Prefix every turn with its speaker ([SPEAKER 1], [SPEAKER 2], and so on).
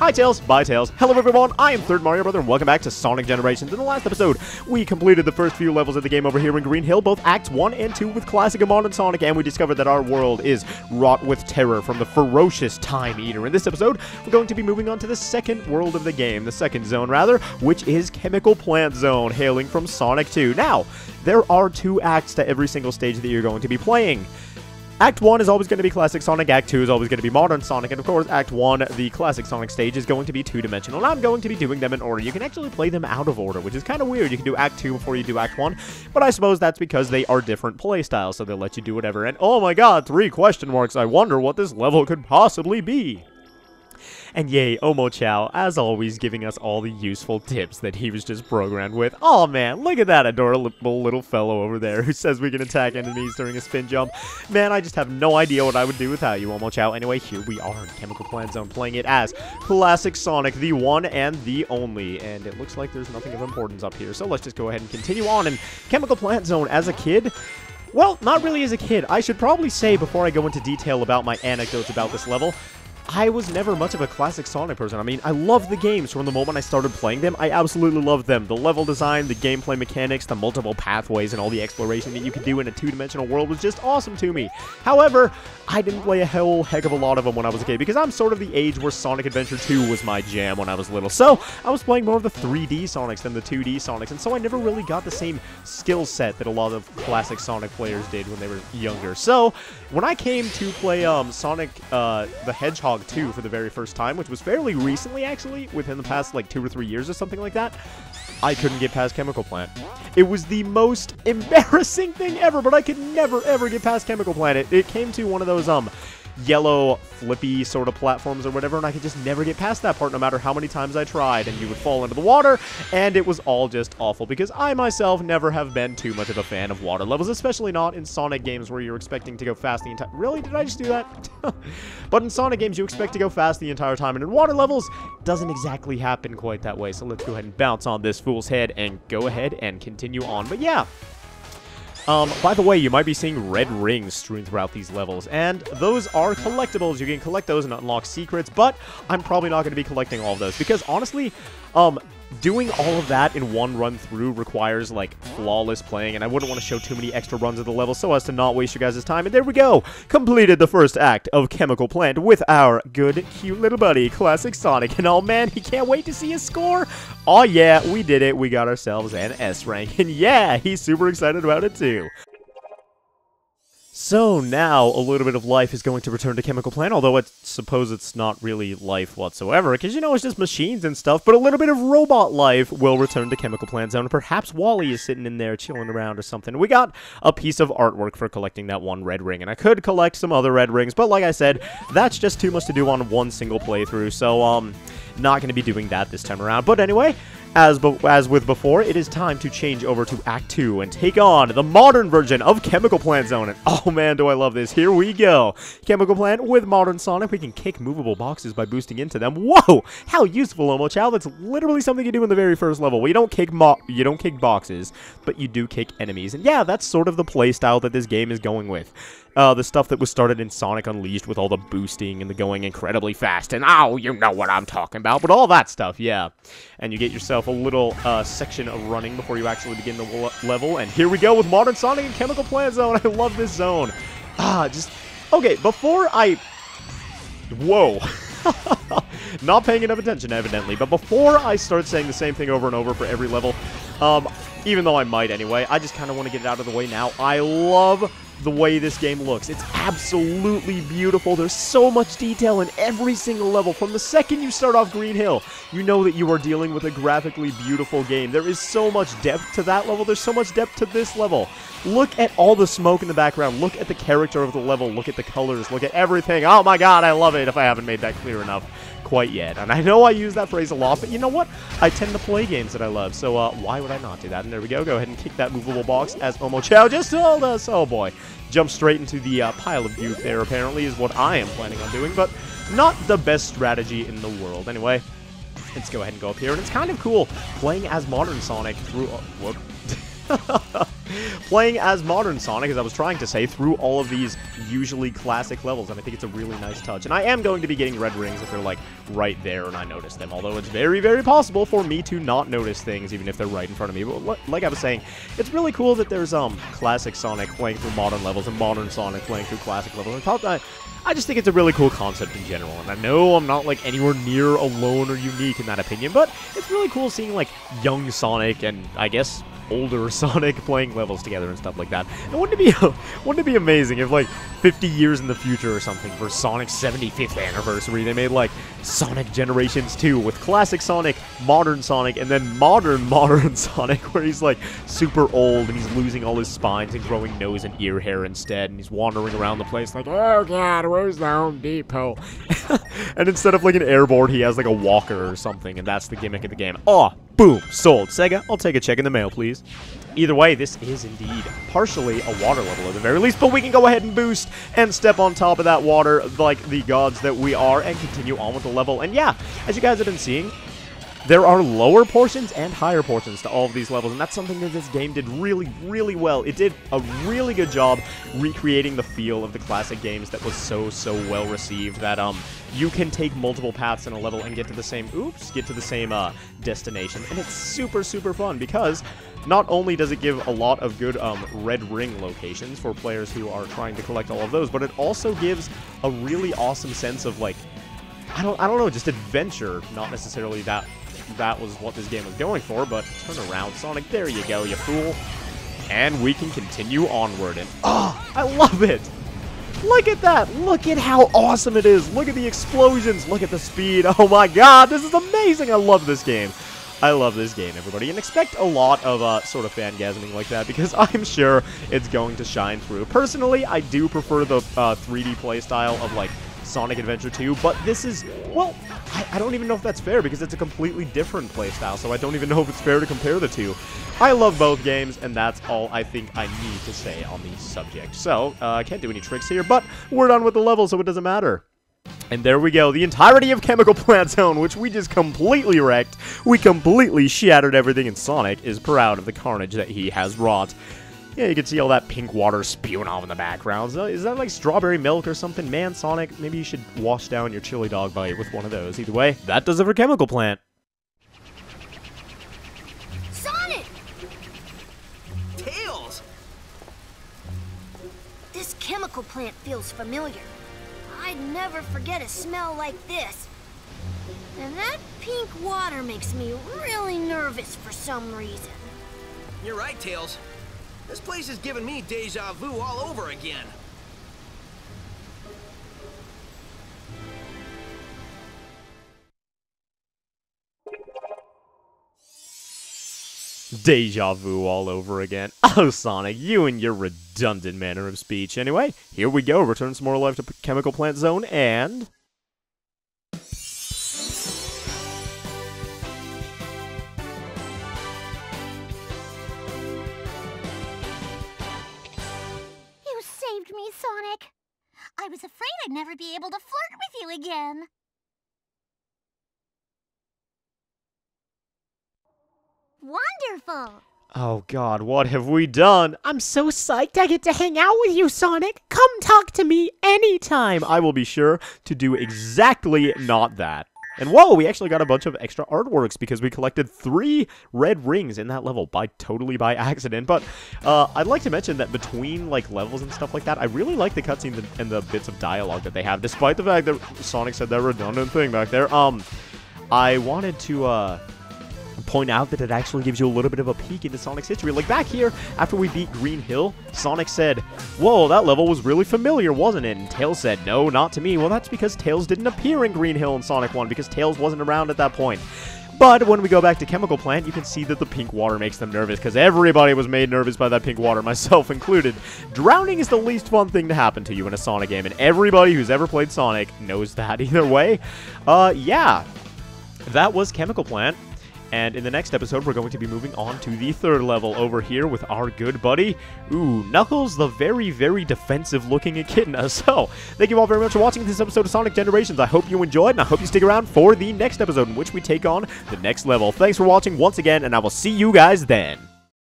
[SPEAKER 1] Hi Tails, bye Tails. Hello everyone, I am Third Mario Brother and welcome back to Sonic Generations. In the last episode, we completed the first few levels of the game over here in Green Hill, both Acts 1 and 2 with classic and modern Sonic, and we discovered that our world is wrought with terror from the ferocious Time Eater. In this episode, we're going to be moving on to the second world of the game, the second zone rather, which is Chemical Plant Zone, hailing from Sonic 2. Now, there are 2 acts to every single stage that you're going to be playing. Act 1 is always going to be classic Sonic, Act 2 is always going to be modern Sonic, and of course, Act 1, the classic Sonic stage, is going to be 2-dimensional, and I'm going to be doing them in order. You can actually play them out of order, which is kind of weird. You can do Act 2 before you do Act 1, but I suppose that's because they are different playstyles, so they'll let you do whatever, and oh my god, 3 question marks, I wonder what this level could possibly be. And yay, Omochao, as always, giving us all the useful tips that he was just programmed with. Oh man, look at that adorable little fellow over there who says we can attack enemies during a spin jump. Man, I just have no idea what I would do without you, Omochao. Anyway, here we are in Chemical Plant Zone, playing it as classic Sonic, the one and the only. And it looks like there's nothing of importance up here, so let's just go ahead and continue on. In Chemical Plant Zone, as a kid, well, not really as a kid. I should probably say, before I go into detail about my anecdotes about this level, I was never much of a classic Sonic person. I mean, I loved the games from the moment I started playing them. I absolutely loved them. The level design, the gameplay mechanics, the multiple pathways, and all the exploration that you could do in a 2-dimensional world was just awesome to me. However, I didn't play a whole heck of a lot of them when I was a kid, because I'm sort of the age where Sonic Adventure 2 was my jam when I was little. So, I was playing more of the 3D Sonics than the 2D Sonics, and so I never really got the same skill set that a lot of classic Sonic players did when they were younger. So, when I came to play Sonic the Hedgehog 2 for the very first time, which was fairly recently actually, within the past like 2 or 3 years or something like that, I couldn't get past Chemical Plant. It was the most embarrassing thing ever, but I could never ever get past Chemical Plant. It came to one of those yellow flippy sort of platforms or whatever, and I could just never get past that part no matter how many times I tried, and you would fall into the water, and it was all just awful, because I myself never have been too much of a fan of water levels, especially not in Sonic games where you're expecting to go fast the entire— Really? Did I just do that? But in Sonic games, you expect to go fast the entire time, and in water levels, doesn't exactly happen quite that way, so let's go ahead and bounce on this fool's head and go ahead and continue on. But yeah, by the way, you might be seeing red rings strewn throughout these levels, and those are collectibles. You can collect those and unlock secrets, but I'm probably not going to be collecting all of those, because honestly, doing all of that in one run through requires, like, flawless playing, and I wouldn't want to show too many extra runs of the level so as to not waste your guys' time. And there we go! Completed the first act of Chemical Plant with our good, cute little buddy, Classic Sonic. And oh man, he can't wait to see his score! Oh yeah, we did it. We got ourselves an S rank. And yeah, he's super excited about it too. So now, a little bit of life is going to return to Chemical Plant, although I suppose it's not really life whatsoever, because, you know, it's just machines and stuff, but a little bit of robot life will return to Chemical Plant Zone. Perhaps Wally is sitting in there chilling around or something. We got a piece of artwork for collecting that one red ring, and I could collect some other red rings, but like I said, that's just too much to do on one single playthrough, so, not going to be doing that this time around. But anyway, as with before, it is time to change over to Act 2 and take on the modern version of Chemical Plant Zone. And oh man, do I love this. Here we go. Chemical Plant with modern Sonic. We can kick movable boxes by boosting into them. Whoa! How useful, Omochao. That's literally something you do in the very first level. Well, you don't kick boxes, but you do kick enemies. And yeah, that's sort of the playstyle that this game is going with. The stuff that was started in Sonic Unleashed with all the boosting and the going incredibly fast, and oh, you know what I'm talking about, but all that stuff, yeah. And you get yourself a little section of running before you actually begin the level, and here we go with Modern Sonic and Chemical Plant Zone. I love this zone. Okay, before I... Whoa. Not paying enough attention, evidently, but before I start saying the same thing over and over for every level, even though I might anyway, I just kind of want to get it out of the way now. I love the way this game looks. It's absolutely beautiful. There's so much detail in every single level. From the second you start off Green Hill, you know that you are dealing with a graphically beautiful game. There is so much depth to that level. There's so much depth to this level. Look at all the smoke in the background. Look at the character of the level. Look at the colors. Look at everything. Oh my god, I love it, if I haven't made that clear enough quite yet. And I know I use that phrase a lot, but you know what? I tend to play games that I love, so why would I not do that? And there we go. Go ahead and kick that movable box as Omochao just told us. Oh boy. Jump straight into the pile of goop there, apparently, is what I am planning on doing, but not the best strategy in the world. Anyway, let's go ahead and go up here, and it's kind of cool playing as modern Sonic through... whoop. playing as modern Sonic, as I was trying to say, through all of these usually classic levels, and I think it's a really nice touch. And I am going to be getting red rings if they're, like, right there and I notice them, although it's very, very possible for me to not notice things, even if they're right in front of me. But like I was saying, it's really cool that there's, classic Sonic playing through modern levels and modern Sonic playing through classic levels. And I just think it's a really cool concept in general, and I know I'm not, like, anywhere near alone or unique in that opinion, but it's really cool seeing, like, young Sonic and, I guess, older Sonic playing levels together and stuff like that. And wouldn't it be amazing if, like, 50 years in the future or something, for Sonic's 75th anniversary, they made, like, Sonic Generations 2 with classic Sonic, modern Sonic, and then modern Sonic, where he's, like, super old and he's losing all his spines and growing nose and ear hair instead, and he's wandering around the place like, oh god, where's the Home Depot? And instead of, like, an airboard, he has, like, a walker or something, and that's the gimmick of the game. Oh, boom, sold. Sega, I'll take a check in the mail, please. Either way, this is indeed partially a water level at the very least, but we can go ahead and boost and step on top of that water like the gods that we are and continue on with the level. And yeah, as you guys have been seeing, there are lower portions and higher portions to all of these levels, and that's something that this game did really, really well. It did a really good job recreating the feel of the classic games that was so well received, that you can take multiple paths in a level and get to the same destination, and it's super fun because not only does it give a lot of good red ring locations for players who are trying to collect all of those, but it also gives a really awesome sense of, like, I don't know, just adventure. Not necessarily that was what this game was going for, but turn around, Sonic. There you go, you fool. And we can continue onward, and I love it. Look at that. Look at how awesome it is. Look at the explosions. Look at the speed. Oh my god, this is amazing. I love this game. I love this game, everybody, and expect a lot of sort of fangasming like that, because I'm sure it's going to shine through. Personally, I do prefer the 3D playstyle of, like, Sonic Adventure 2, but this is, well, I don't even know if that's fair, because it's a completely different playstyle, so I don't even know if it's fair to compare the two. I love both games, and that's all I think I need to say on the subject. So, I can't do any tricks here, but we're done with the level, so it doesn't matter. And there we go, the entirety of Chemical Plant Zone, which we just completely wrecked. We completely shattered everything, and Sonic is proud of the carnage that he has wrought. Yeah, you can see all that pink water spewing off in the background. So, is that like strawberry milk or something? Man, Sonic, maybe you should wash down your chili dog bite with one of those. Either way, that does it for Chemical Plant.
[SPEAKER 2] Sonic! Tails! This chemical plant feels familiar. I'd never forget a smell like this. And that pink water makes me really nervous for some reason.
[SPEAKER 3] You're right, Tails. This place is giving me deja vu all over again.
[SPEAKER 1] Deja vu all over again. Oh, Sonic, you and your redundant manner of speech. Anyway, here we go. Return some more life to Chemical Plant Zone, and...
[SPEAKER 4] You saved me, Sonic. I was afraid I'd never be able to flirt with you again. Wonderful!
[SPEAKER 1] Oh god, what have we done? I'm so psyched I get to hang out with you, Sonic! Come talk to me anytime! I will be sure to do exactly not that. And whoa, we actually got a bunch of extra artworks because we collected 3 red rings in that level totally by accident. But I'd like to mention that between like levels and stuff like that, I really like the cutscenes and the bits of dialogue that they have, despite the fact that Sonic said that redundant thing back there. I wanted to point out that it actually gives you a little bit of a peek into Sonic's history. Like back here, after we beat Green Hill, Sonic said, "Whoa, that level was really familiar, wasn't it?" And Tails said, "No, not to me." Well, that's because Tails didn't appear in Green Hill in Sonic 1, because Tails wasn't around at that point. But when we go back to Chemical Plant, you can see that the pink water makes them nervous, because everybody was made nervous by that pink water, myself included. Drowning is the least fun thing to happen to you in a Sonic game, and everybody who's ever played Sonic knows that either way. Yeah, that was Chemical Plant. And in the next episode, we're going to be moving on to the 3rd level over here with our good buddy, Knuckles, the very, very defensive-looking echidna. So, thank you all very much for watching this episode of Sonic Generations. I hope you enjoyed, and I hope you stick around for the next episode in which we take on the next level. Thanks for watching once again, and I will see you guys then.